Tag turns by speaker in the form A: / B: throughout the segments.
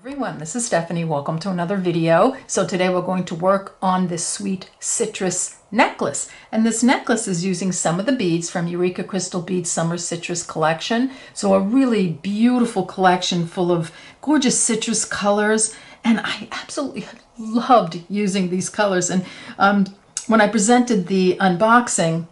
A: Everyone, this is Stephanie. Welcome to another video. So today we're going to work on this sweet citrus necklace. And this necklace is using some of the beads from Eureka Crystal Beads Summer Citrus Collection. So a really beautiful collection full of gorgeous citrus colors. And I absolutely loved using these colors. And when I presented the unboxing,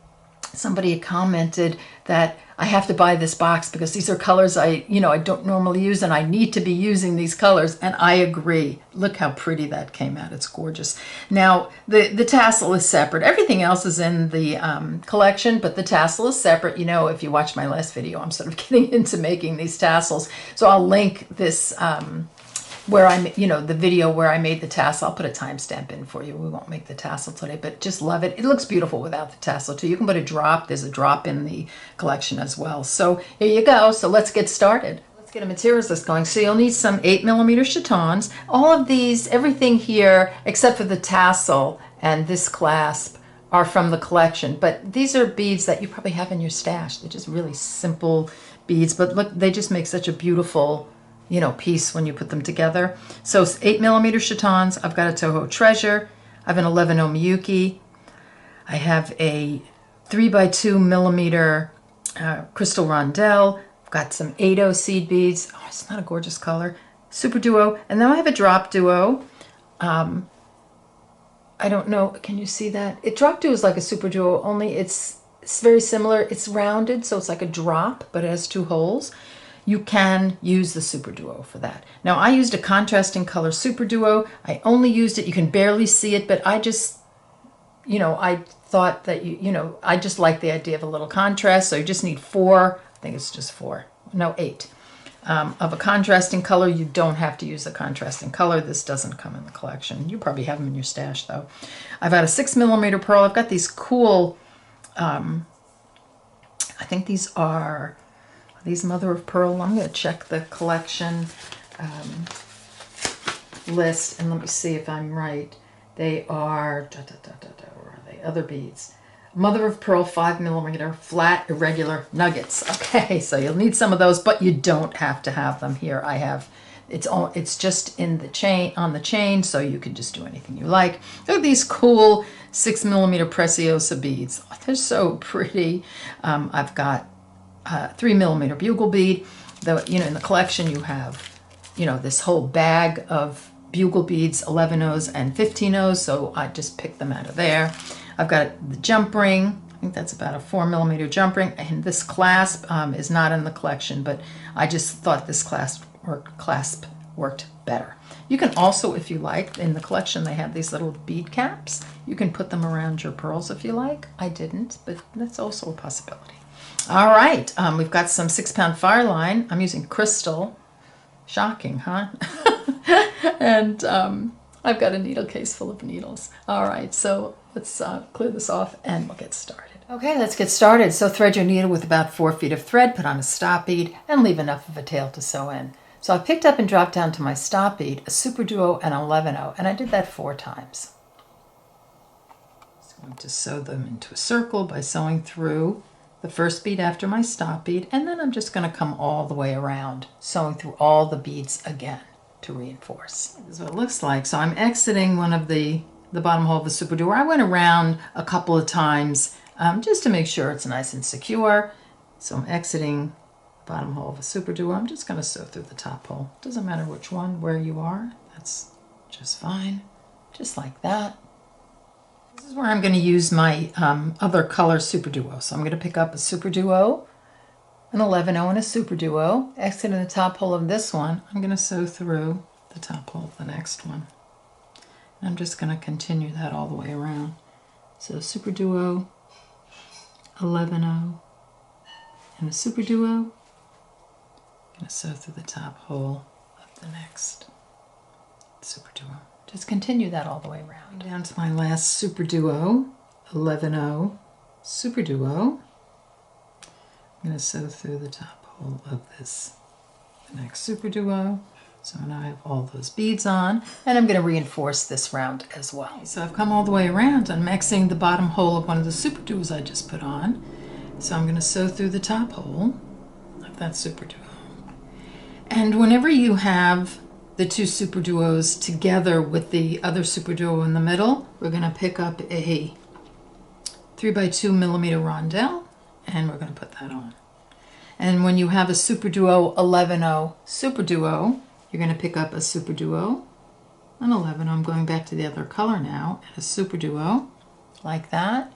A: somebody had commented that I have to buy this box because these are colors I don't normally use and I need to be using these colors. And I agree. Look how pretty that came out. It's gorgeous. Now, the tassel is separate. Everything else is in the collection, but the tassel is separate. You know, if you watched my last video, I'm sort of getting into making these tassels. So I'll link this where the video where I made the tassel. I'll put a timestamp in for you. We won't make the tassel today, but just love it. It looks beautiful without the tassel too. You can put a drop. There's a drop in the collection as well. So here you go. So let's get started. Let's get a materials list going. So you'll need some 8mm chitons. All of these, everything here, except for the tassel and this clasp, are from the collection. But these are beads that you probably have in your stash. They're just really simple beads, but look, they just make such a beautiful piece when you put them together. So 8mm chitons. I've got a Toho Treasure. I have an 11/0 Miyuki. I have a 3x2mm Crystal Rondelle. I've got some 8/0 seed beads. Oh, it's not a gorgeous color. Super Duo. And then I have a Drop Duo. I don't know. Can you see that? Drop Duo is like a Super Duo, only it's very similar. It's rounded, so it's like a drop, but it has two holes. You can use the Super Duo for that. Now, I used a contrasting color Super Duo. I only used it, you can barely see it, but I just, I thought that, I just like the idea of a little contrast. So you just need 4, I think it's just 4, no, 8, of a contrasting color. You don't have to use a contrasting color. This doesn't come in the collection. You probably have them in your stash though. I've got a 6mm pearl. I've got these cool, I think these are mother of pearl. I'm going to check the collection list and let me see if I'm right. They are where are they? Other beads. Mother of pearl 5mm flat irregular nuggets. Okay, so you'll need some of those, but you don't have to have them here. I have it's just in the chain, on the chain, so you can just do anything you like. Look at these cool 6mm Preciosa beads. Oh, they're so pretty. I've got 3mm bugle bead. In the collection you have, this whole bag of bugle beads, 11/0s and 15/0s, so I just picked them out of there. I've got the jump ring. I think that's about a 4mm jump ring, and this clasp is not in the collection, but I just thought this clasp worked better. You can also, if you like, in the collection they have these little bead caps. You can put them around your pearls if you like. I didn't, but that's also a possibility. All right, we've got some 6-pound fire line. I'm using crystal. Shocking, huh? And I've got a needle case full of needles. All right, so let's clear this off and we'll get started. Okay, let's get started. So thread your needle with about 4 feet of thread, put on a stop bead, and leave enough of a tail to sew in. So I picked up and dropped down to my stop bead, a Super Duo and 11/0, and I did that 4 times. So I'm going to sew them into a circle by sewing through the first bead after my stop bead, and then I'm just going to come all the way around, sewing through all the beads again to reinforce. This is what it looks like. So I'm exiting one of the bottom hole of the Super Duo. I went around a couple of times just to make sure it's nice and secure. So I'm exiting the bottom hole of a Super Duo. I'm just going to sew through the top hole. Doesn't matter which one, where you are. That's just fine. Just like that. This is where I'm going to use my other color Super Duo. So I'm going to pick up a Super Duo, an 11/0 and a Super Duo. Exiting the top hole of this one, I'm going to sew through the top hole of the next one. And I'm just going to continue that all the way around. So Super Duo, 11/0, and a Super Duo. I'm going to sew through the top hole of the next Super Duo. Just continue that all the way around. Down to my last Super Duo, 11/0 Super Duo. I'm going to sew through the top hole of the next Super Duo. So now I have all those beads on, and I'm going to reinforce this round as well. So I've come all the way around. I'm mixing the bottom hole of one of the Super Duos I just put on. So I'm going to sew through the top hole of that Super Duo. And whenever you have the two super duos together with the other super duo in the middle, we're going to pick up a 3x2 millimeter rondelle, and we're going to put that on. And when you have a super duo 11-0 super duo, you're going to pick up a super duo, an 11. I'm going back to the other color now, and a super duo like that,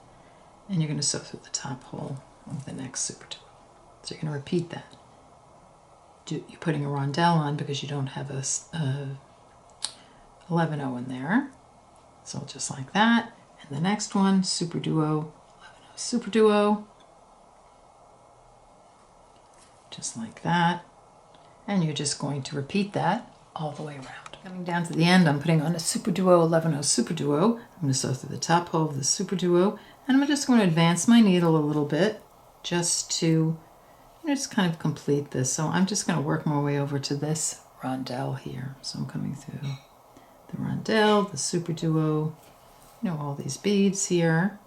A: and you're going to sew through the top hole of the next super duo. So you're going to repeat that. You're putting a rondelle on because you don't have a 11-0 in there. So just like that. And the next one, super duo, 11-0 super duo. Just like that. And you're just going to repeat that all the way around. Coming down to the end, I'm putting on a super duo, 11-0 super duo. I'm going to sew through the top hole of the super duo. And I'm just going to advance my needle a little bit just to just kind of complete this. So I'm just going to work my way over to this rondelle here. So I'm coming through the rondelle, the super duo, all these beads here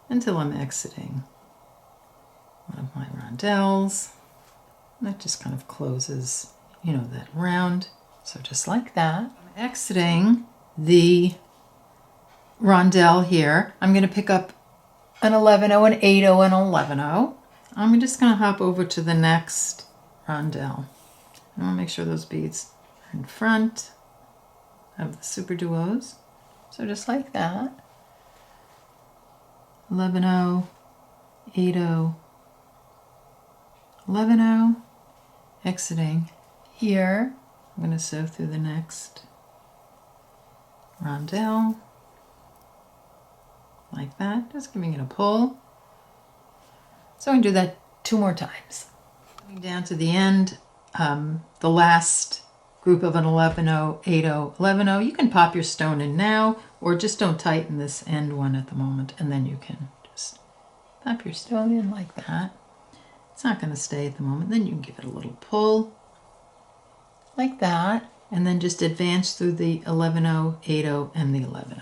A: until I'm exiting one of my rondelles. And that just kind of closes, that round. So just like that. I'm exiting the rondelle here. I'm going to pick up an 11-0, an 8-0, and an 11-0. I'm just going to hop over to the next rondelle. I want to make sure those beads are in front of the super duos. So just like that. 11-0, 8-0, 11-0, exiting here. I'm going to sew through the next rondelle like that, just giving it a pull. So I can do that 2 more times. Coming down to the end, the last group of an 11-0, 8-0, 11-0, you can pop your stone in now, or just don't tighten this end one at the moment, and then you can just pop your stone in like that. It's not going to stay at the moment. Then you can give it a little pull like that, and then just advance through the 11-0, 8-0, and the 11-0.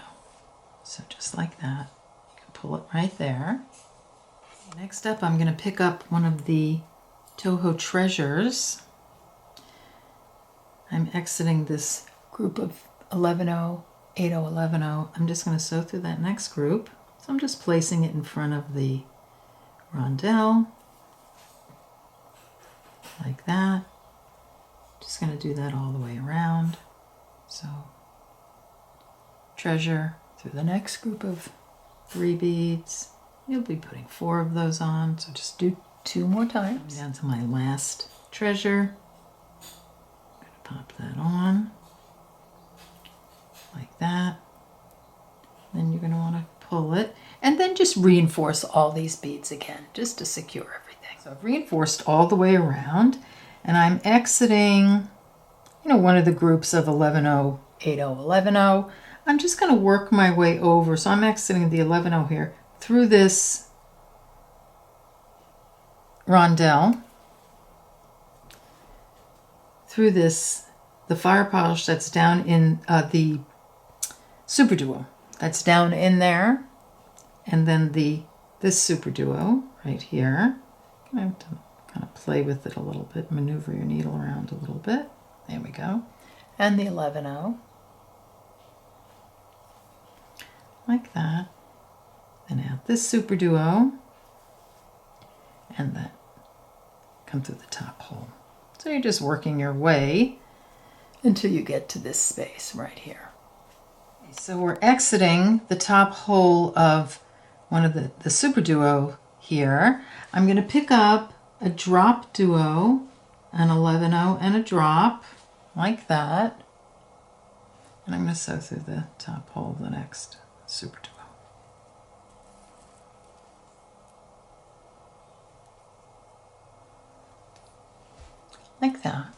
A: So just like that. You can pull it right there. Next up, I'm going to pick up one of the Toho Treasures. I'm exiting this group of 11-0, 8-0, 11-0. I'm just going to sew through that next group. So I'm just placing it in front of the rondelle, like that. Just going to do that all the way around. So treasure through the next group of 3 beads. You'll be putting 4 of those on, so just do 2 more times. Down to my last treasure. I'm going to pop that on like that. Then you're going to want to pull it, and then just reinforce all these beads again, just to secure everything. So I've reinforced all the way around, and I'm exiting, one of the groups of 11-0, 8-0, 11-0. I'm just going to work my way over. So I'm exiting the 11-0 here through this rondelle, through this, the fire polish that's down in the super duo. That's down in there. And then this super duo right here. I have to kind of play with it a little bit, maneuver your needle around a little bit. There we go. And the 11-0. Like that. Then add this super duo. And then come through the top hole. So you're just working your way until you get to this space right here. So we're exiting the top hole of one of the super duo here. I'm going to pick up a drop duo, an 11-0 and a drop, like that. And I'm going to sew through the top hole of the next super duo. Like that.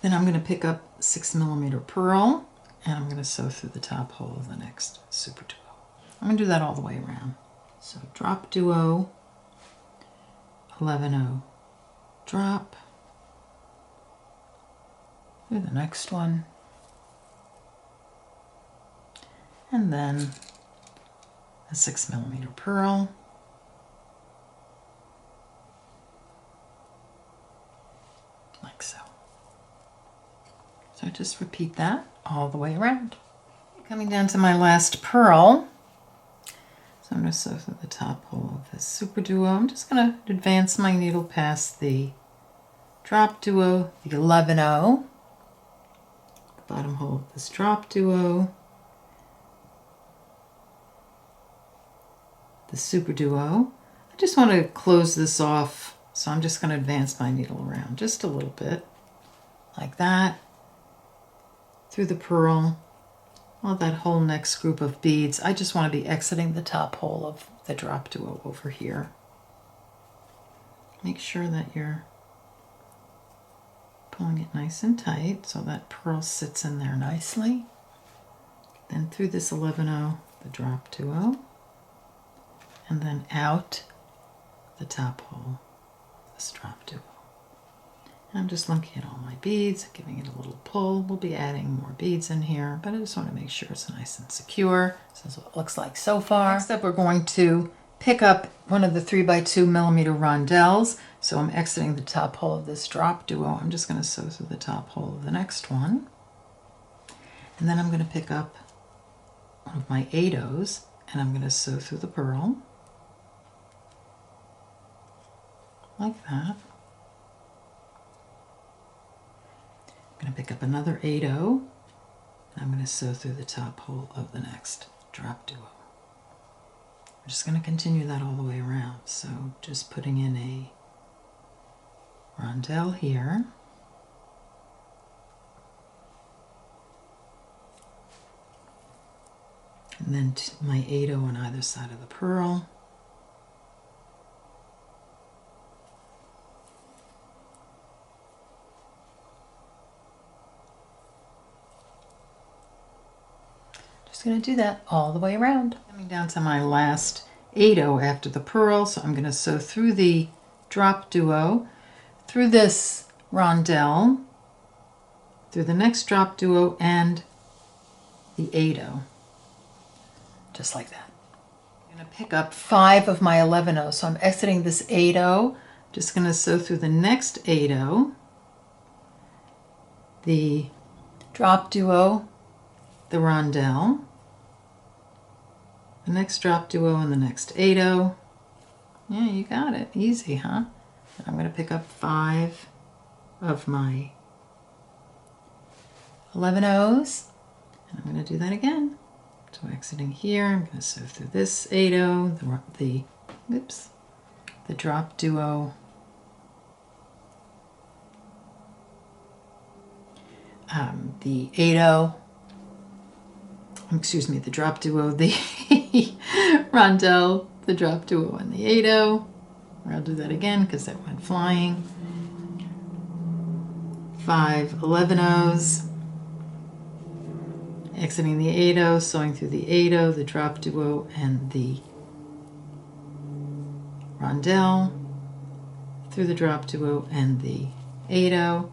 A: Then I'm going to pick up 6mm pearl, and I'm going to sew through the top hole of the next super duo. I'm going to do that all the way around. So drop duo, 11-0, drop, do the next one, and then a 6mm pearl, like so. I just repeat that all the way around. Coming down to my last pearl. So I'm going to sew through the top hole of this super duo. I'm just going to advance my needle past the drop duo, the 11-0, the bottom hole of this drop duo, the super duo. I just want to close this off, so I'm just going to advance my needle around just a little bit, like that, through the pearl. Well, that whole next group of beads, I just want to be exiting the top hole of the drop duo over here. Make sure that you're pulling it nice and tight so that pearl sits in there nicely. Then through this 11-0, the drop duo, and then out the top hole, this drop duo. I'm just looking at all my beads, giving it a little pull. We'll be adding more beads in here, but I just want to make sure it's nice and secure. This is what it looks like so far. Next up, we're going to pick up one of the 3x2mm rondelles. So I'm exiting the top hole of this drop duo. I'm just going to sew through the top hole of the next one. And then I'm going to pick up one of my 8-0s, and I'm going to sew through the pearl, like that. I'm going to pick up another 8-0, and I'm going to sew through the top hole of the next drop duo. I'm just going to continue that all the way around. So just putting in a rondelle here, and then my 8-0 on either side of the pearl. Just going to do that all the way around. Coming down to my last 8-0 after the pearl, so I'm going to sew through the drop duo, through this rondelle, through the next drop duo, and the 8-0, just like that. I'm going to pick up 5 of my 11-0, so I'm exiting this 8-0, just going to sew through the next 8-0, the drop duo, the rondelle, the next drop duo, and the next 8-0. Yeah, you got it. Easy, huh? And I'm going to pick up 5 of my 11-0s, and I'm going to do that again. So exiting here, I'm going to sew through this 8-0, the drop duo, the 8-0, excuse me, the drop duo, the rondelle, the drop duo, and the 8-0. I'll do that again because that went flying. 5 11-0s, exiting the 8-0, sewing through the 8-0, the drop duo, and the rondelle, through the drop duo and the 8-0,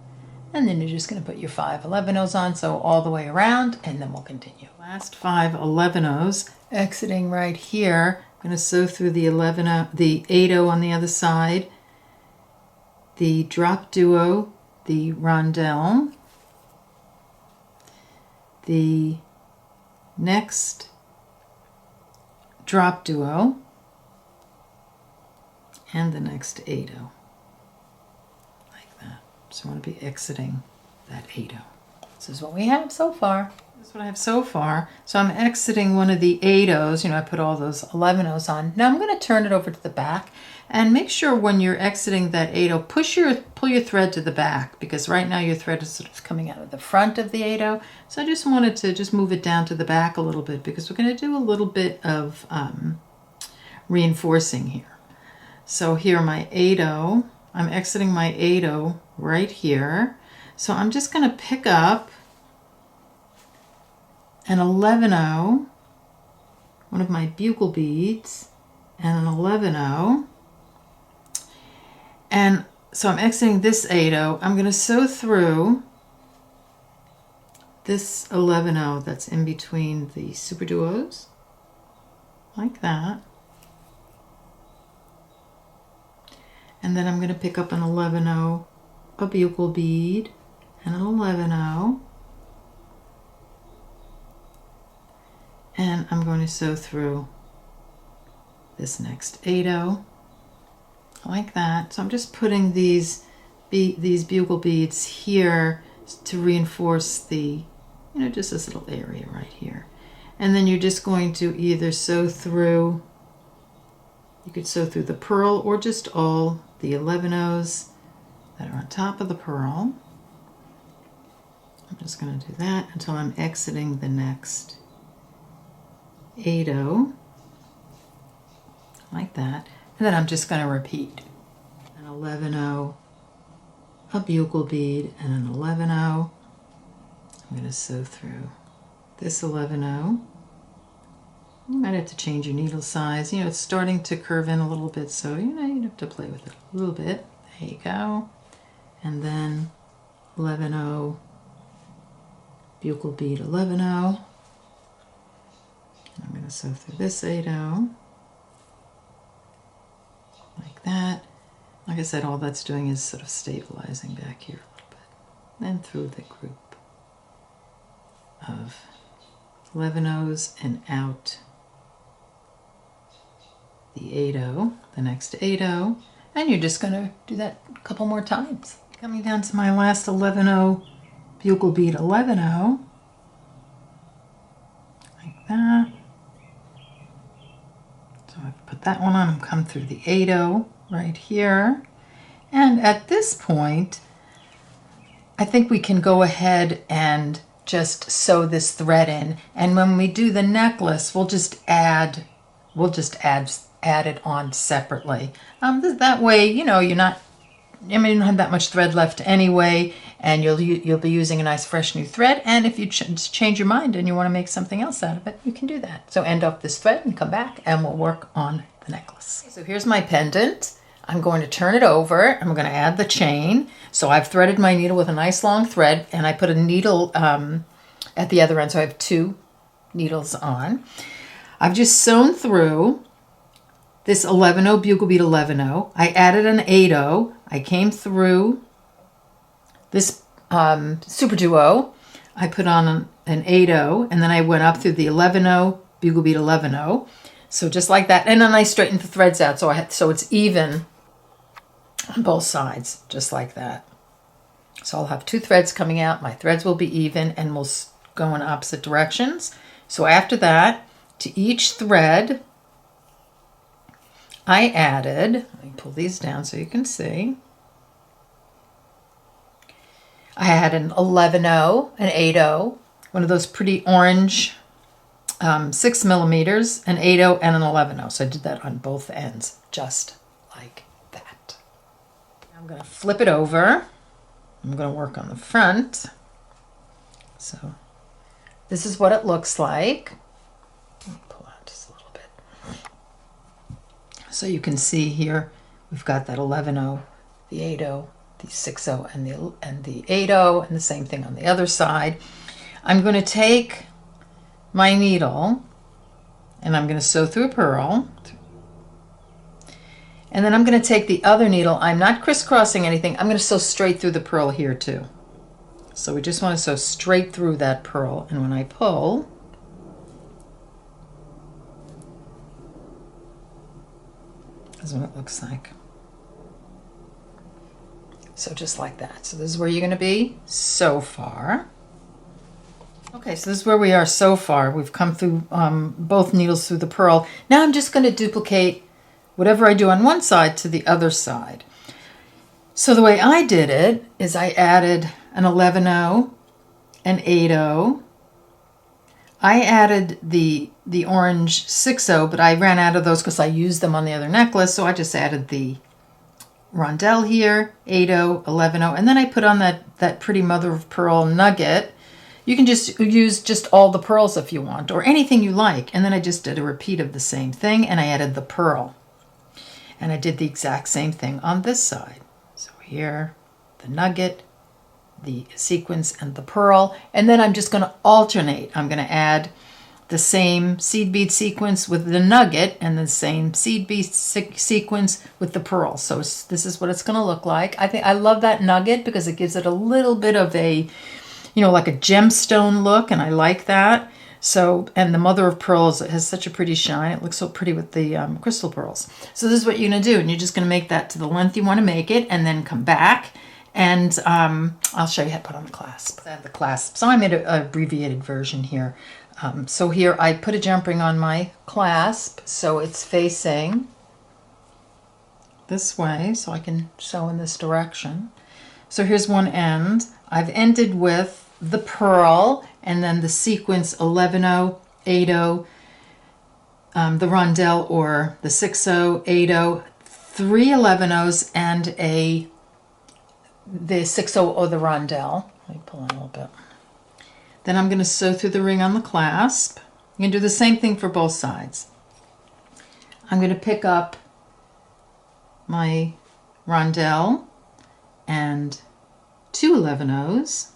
A: and then you're just going to put your 5 11-0s on, so all the way around, and then we'll continue. Last 5 11-0s, exiting right here. I'm going to sew through the 8-0 on the other side, the drop duo, the rondelle, the next drop duo, and the next 8-0, like that. So I want to be exiting that 8-0. This is what we have so far. This is what I have so far. So I'm exiting one of the 8-0s. You know, I put all those 11-0s on. Now I'm going to turn it over to the back, and make sure when you're exiting that 8-0, pull your thread to the back, because right now your thread is sort of coming out of the front of the 8-0. So I just wanted to just move it down to the back a little bit, because we're going to do a little bit of reinforcing here. So here my 8-0, I'm exiting my 8-0 right here. So I'm just going to pick up an 11-0, one of my bugle beads, and an 11-0. And so I'm exiting this 8-0. I'm going to sew through this 11-0 that's in between the super duos, like that. And then I'm going to pick up an 11-0, a bugle bead, and an 11-0, And I'm going to sew through this next 8-0 like that. So I'm just putting these bugle beads here to reinforce the, just this little area right here. And then you're just going to either sew through, you could sew through the pearl or just all the 11-0s that are on top of the pearl. I'm just going to do that until I'm exiting the next 8-0 like that, and then I'm just going to repeat an 11-0, a bugle bead, and an 11-0. I'm going to sew through this 11-0. You might have to change your needle size. It's starting to curve in a little bit, so you have to play with it a little bit. There you go. And then 11-0, bugle bead, 11-0. I'm going to sew through this 8-0 like that. Like I said, all that's doing is sort of stabilizing back here a little bit. Then through the group of 11-0s and out the 8-0, the next 8-0, and you're just going to do that a couple more times. Coming down to my last 11-0 bugle bead, 11-0 like that. So I've put that one on and come through the 8-0 right here. And at this point, I think we can go ahead and just sew this thread in. And when we do the necklace, we'll just add it on separately. That way, you're not, you don't have that much thread left anyway, and you'll be using a nice fresh new thread. And if you change your mind and you want to make something else out of it, you can do that. So end off this thread and come back and we'll work on the necklace. So here's my pendant. I'm going to turn it over. I'm going to add the chain. So I've threaded my needle with a nice long thread, and I put a needle at the other end, so I have 2 needles on. I've just sewn through this 11-0 bugle bead, 11-0. I added an 8-0. I came through this super duo. I put on an 8-0, and then I went up through the 11-0 bugle bead, 11-0. So just like that, and then I straightened the threads out so it's even on both sides, just like that. So I'll have 2 threads coming out. My threads will be even, and we'll go in opposite directions. So after that, to each thread, I added, let me pull these down so you can see, I had an 11-0, an 8-0, one of those pretty orange 6 millimeters, an 8-0, and an 11-0. So I did that on both ends, just like that. I'm going to flip it over. I'm going to work on the front. So this is what it looks like. Pull out just a little bit. So you can see here, we've got that 11-0, the 8-0, the 6-0, and the 8-0, and the same thing on the other side. I'm going to take my needle and I'm going to sew through a pearl, and then I'm going to take the other needle. I'm not crisscrossing anything. I'm going to sew straight through the pearl here too. So we just want to sew straight through that pearl, and when I pull, this is what it looks like. So just like that. So this is where you're going to be so far. Okay, so this is where we are so far. We've come through both needles through the pearl. Now I'm just going to duplicate whatever I do on one side to the other side. So the way I did it is I added an 11-0, an 8-0. I added the orange 6-0, but I ran out of those because I used them on the other necklace, so I just added the rondelle here, 8-0, 11-0, and then I put on that pretty mother of pearl nugget. You can just use just all the pearls if you want, or anything you like. And then I just did a repeat of the same thing, and I added the pearl. And I did the exact same thing on this side. So here, the nugget, the sequins, and the pearl. And then I'm just going to alternate. I'm going to add the same seed bead sequence with the nugget and the same seed bead sequence with the pearl. So this is what it's going to look like. I love that nugget because it gives it a little bit of a, like a gemstone look, and I like that. So, and the mother of pearls, it has such a pretty shine. It looks so pretty with the crystal pearls. So this is what you're going to do. And you're just going to make that to the length you want to make it, and then come back. And I'll show you how to put on the clasp. I have the clasp. So I made an abbreviated version here. So here I put a jump ring on my clasp. So it's facing this way. So I can sew in this direction. So here's one end. I've ended with the pearl and then the sequence 11-0, 8-0, the rondelle or the 6-0, 8-0, 3 11-0s and the 6-0 or the rondelle. Let me pull on a little bit. Then I'm going to sew through the ring on the clasp. You can do the same thing for both sides. I'm going to pick up my rondelle and 2 11-0s.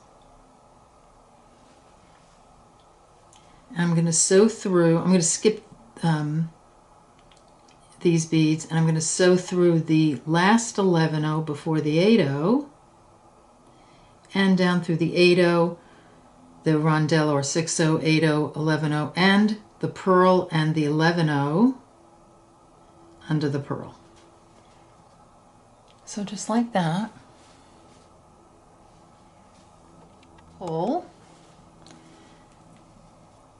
A: I'm going to sew through, I'm going to skip these beads, and I'm going to sew through the last 11-0 before the 8-0, and down through the 8-0, the rondelle or 6-0, 8-0, 11-0, and the pearl and the 11-0 under the pearl. So just like that. Pull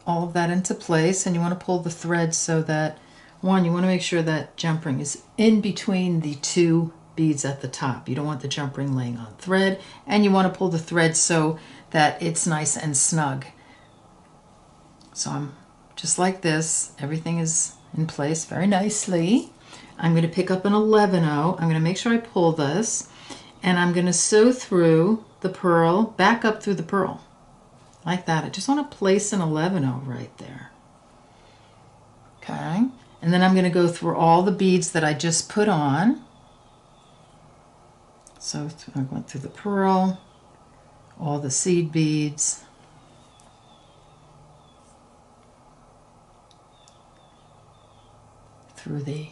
A: all of that into place, and you want to pull the thread so that, one, you want to make sure that jump ring is in between the two beads at the top. You don't want the jump ring laying on thread, and you want to pull the thread so that it's nice and snug. So I'm just like this. Everything is in place very nicely. I'm going to pick up an 11-0. I'm going to make sure I pull this, and I'm going to sew through the pearl, back up through the pearl. Like that. I just want to place an 11-0 right there. Okay. And then I'm going to go through all the beads that I just put on. So I went through the pearl, all the seed beads, through the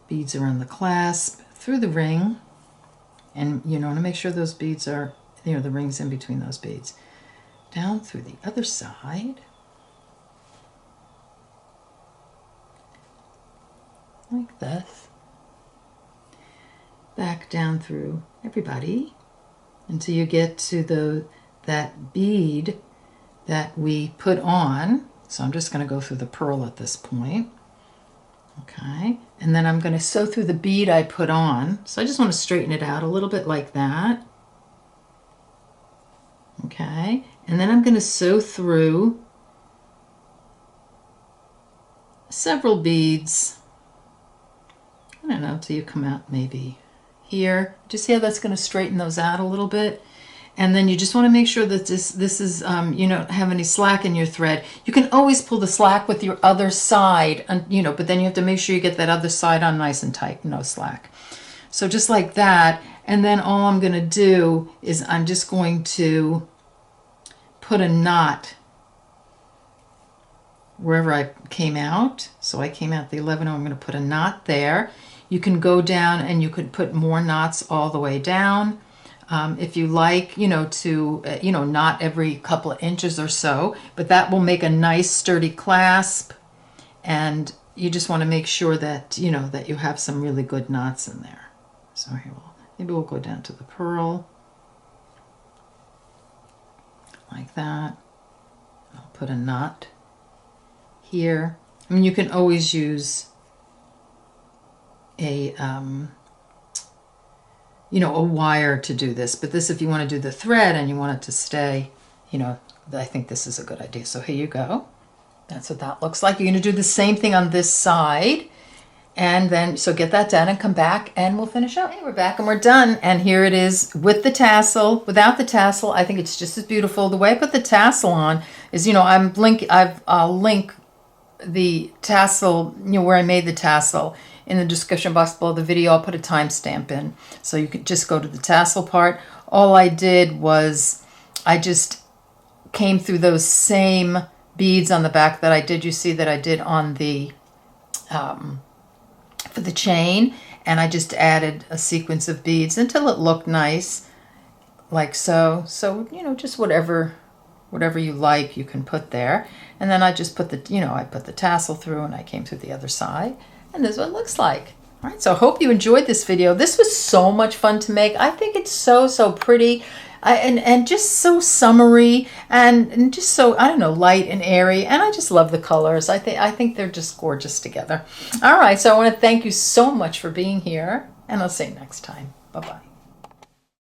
A: beads around the clasp, through the ring, and you want to make sure those beads are, the ring's in between those beads. Down through the other side, like this. Back down through everybody until you get to that bead that we put on. So I'm just going to go through the pearl at this point. Okay, and then I'm going to sew through the bead I put on. So I just want to straighten it out a little bit like that. Okay, and then I'm going to sew through several beads. I don't know, till you come out maybe here. Just see how that's going to straighten those out a little bit. And then you just want to make sure that this is, you don't have any slack in your thread. You can always pull the slack with your other side, and but then you have to make sure you get that other side on nice and tight, no slack. So just like that, and then all I'm going to do is I'm just going to put a knot wherever I came out. So I came out the 11-0, I'm going to put a knot there. You can go down and you could put more knots all the way down. If you like, to, knot every couple of inches or so, but that will make a nice sturdy clasp, and you just want to make sure that, that you have some really good knots in there. So here, maybe we'll go down to the pearl, like that. I'll put a knot here. I mean, you can always use a a wire to do this, but this, if you want to do the thread and you want it to stay, I think this is a good idea. So here you go. That's what that looks like. You're going to do the same thing on this side, and then, so get that done and come back and we'll finish up. Okay, we're back and we're done, and here it is with the tassel. Without the tassel, I think it's just as beautiful. The way I put the tassel on is, I'll link the tassel, where I made the tassel in the description box below the video. I'll put a timestamp in, so you can just go to the tassel part. All I did was I just came through those same beads on the back that I did. You see that I did on the for the chain, and I just added a sequence of beads until it looked nice, like so. So just whatever whatever you like you can put there. And then I just put the, you know, I put the tassel through and I came through the other side. And this is what it looks like. All right, so I hope you enjoyed this video. This was so much fun to make. I think it's so pretty and just so summery and just so, I don't know, light and airy. And I just love the colors. I think they're just gorgeous together. All right, so I want to thank you so much for being here, and I'll see you next time. Bye-bye.